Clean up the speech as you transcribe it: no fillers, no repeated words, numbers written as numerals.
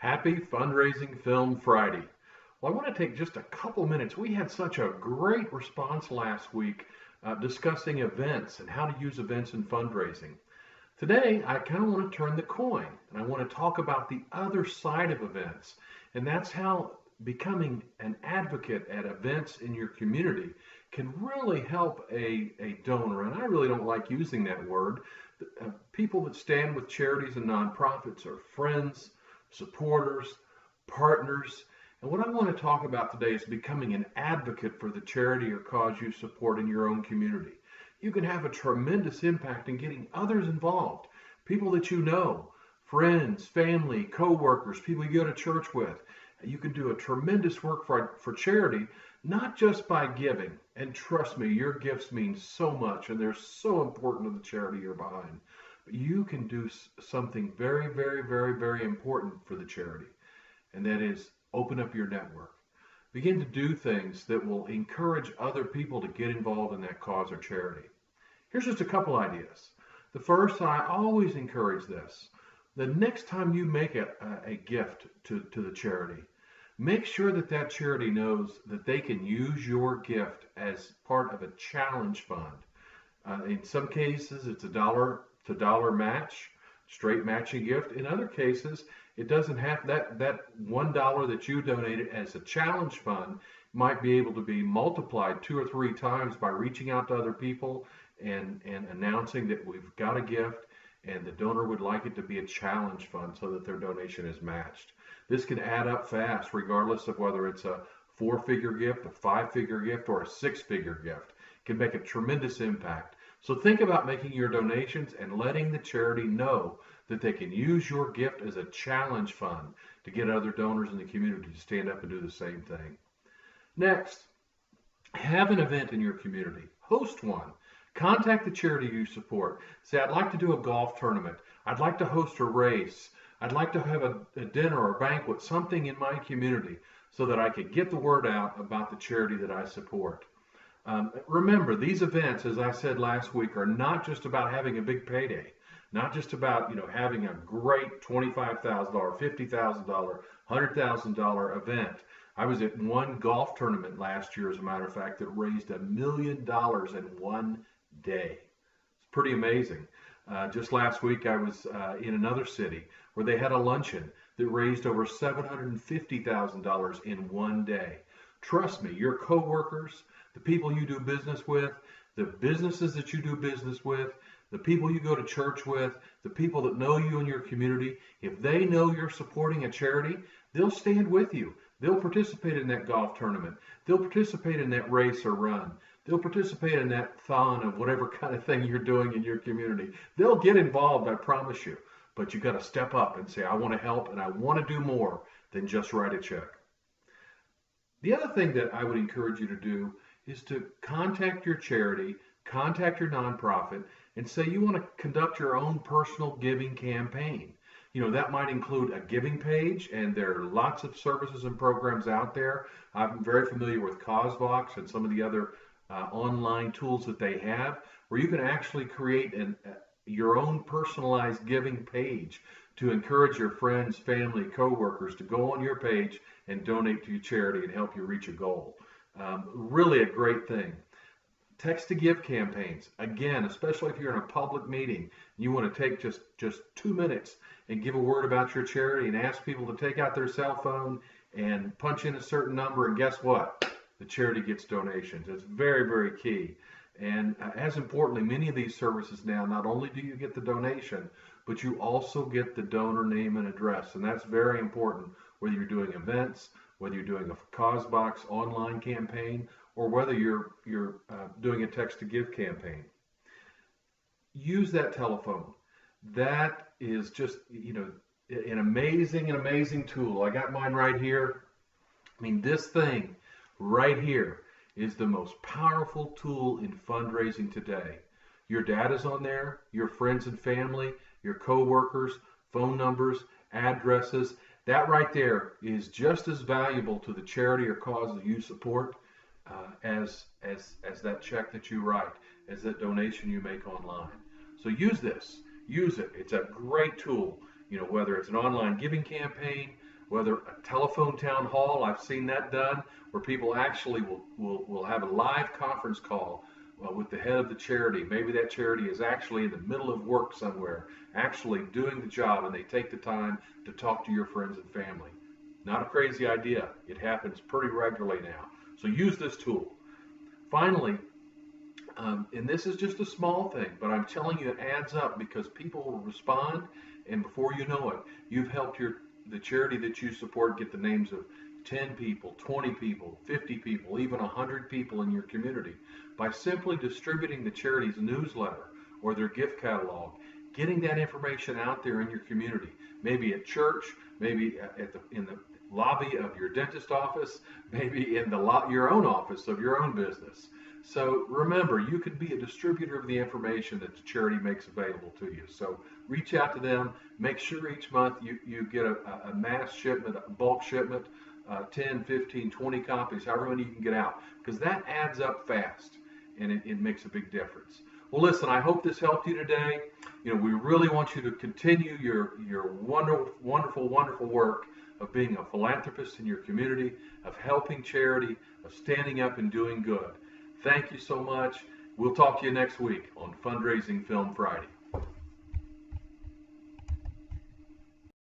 Happy Fundraising Film Friday. Well, I want to take just a couple minutes. We had such a great response last week discussing events and how to use events in fundraising. Today, I kind of want to turn the coin and I want to talk about the other side of events. And that's how becoming an advocate at events in your community can really help a donor. And I really don't like using that word. People that stand with charities and nonprofits are friends, supporters, partners. And what I want to talk about today is becoming an advocate for the charity or cause you support in your own community. You can have a tremendous impact in getting others involved, people that you know, friends, family, co-workers, people you go to church with. You can do a tremendous work for charity, not just by giving. And trust me, your gifts mean so much and they're so important to the charity you're behind. But you can do something very, very, very, very important for the charity. And that is open up your network. Begin to do things that will encourage other people to get involved in that cause or charity. Here's just a couple ideas. The first, I always encourage this. The next time you make a gift to the charity, make sure that that charity knows that they can use your gift as part of a challenge fund. In some cases, it's a dollar-to-dollar match, straight matching gift. In other cases, it doesn't have that $1 that you donated as a challenge fund might be able to be multiplied 2 or 3 times by reaching out to other people and announcing that we've got a gift and the donor would like it to be a challenge fund so that their donation is matched. This can add up fast regardless of whether it's a 4-figure gift, a 5-figure gift, or a 6-figure gift. It can make a tremendous impact. So think about making your donations and letting the charity know that they can use your gift as a challenge fund to get other donors in the community to stand up and do the same thing. Next, have an event in your community. Host one. Contact the charity you support. Say, I'd like to do a golf tournament. I'd like to host a race. I'd like to have a dinner or banquet, something in my community so that I could get the word out about the charity that I support. Remember, these events, as I said last week, are not just about having a big payday, not just about having a great $25,000, $50,000, $100,000 event. I was at one golf tournament last year, as a matter of fact, that raised $1 million in one day. It's pretty amazing. Just last week, I was in another city where they had a luncheon that raised over $750,000 in one day. Trust me, your coworkers, the people you do business with, the businesses that you do business with, the people you go to church with, the people that know you in your community, if they know you're supporting a charity, they'll stand with you. They'll participate in that golf tournament. They'll participate in that race or run. They'll participate in that thon of whatever kind of thing you're doing in your community. They'll get involved, I promise you. But you've got to step up and say, I want to help and I want to do more than just write a check. The other thing that I would encourage you to do is to contact your charity, contact your nonprofit, and say you want to conduct your own personal giving campaign. That might include a giving page, and there are lots of services and programs out there. I'm very familiar with CauseVox and some of the other online tools that they have, where you can actually create your own personalized giving page to encourage your friends, family, coworkers to go on your page and donate to your charity and help you reach a goal. Really a great thing. Text to give campaigns, again, especially if you're in a public meeting, you want to take just 2 minutes and give a word about your charity and ask people to take out their cell phone and punch in a certain number, and guess what? The charity gets donations. It's very, very key. And as importantly, many of these services now, not only do you get the donation, but you also get the donor name and address. And that's very important, whether you're doing events, whether you're doing a CauseVox online campaign, or whether you're doing a text to give campaign. Use that telephone. That is just, an amazing tool. I got mine right here. I mean, this thing right here is the most powerful tool in fundraising today. Your data is on there, your friends and family, your coworkers, phone numbers, addresses. That right there is just as valuable to the charity or cause that you support as that check that you write, as that donation you make online. So use this, use it. It's a great tool. Whether it's an online giving campaign, whether a telephone town hall, I've seen that done, where people actually will have a live conference call with the head of the charity. Maybe that charity is actually in the middle of work somewhere, actually doing the job, and they take the time to talk to your friends and family. Not a crazy idea. It happens pretty regularly now. So use this tool. Finally, and this is just a small thing, but I'm telling you it adds up because people will respond, and before you know it, you've helped the charity that you support get the names of 10 people, 20 people, 50 people, even 100 people in your community by simply distributing the charity's newsletter or their gift catalog, getting that information out there in your community, maybe at church, maybe in the lobby of your dentist office, maybe in your own office of your own business. So remember, you can be a distributor of the information that the charity makes available to you. So reach out to them. Make sure each month you get a mass shipment, a bulk shipment, 10, 15, 20 copies, however many you can get out, because that adds up fast and it makes a big difference. Well, listen, I hope this helped you today. We really want you to continue your wonderful, wonderful, wonderful work of being a philanthropist in your community, of helping charity, of standing up and doing good. Thank you so much. We'll talk to you next week on Fundraising Film Friday.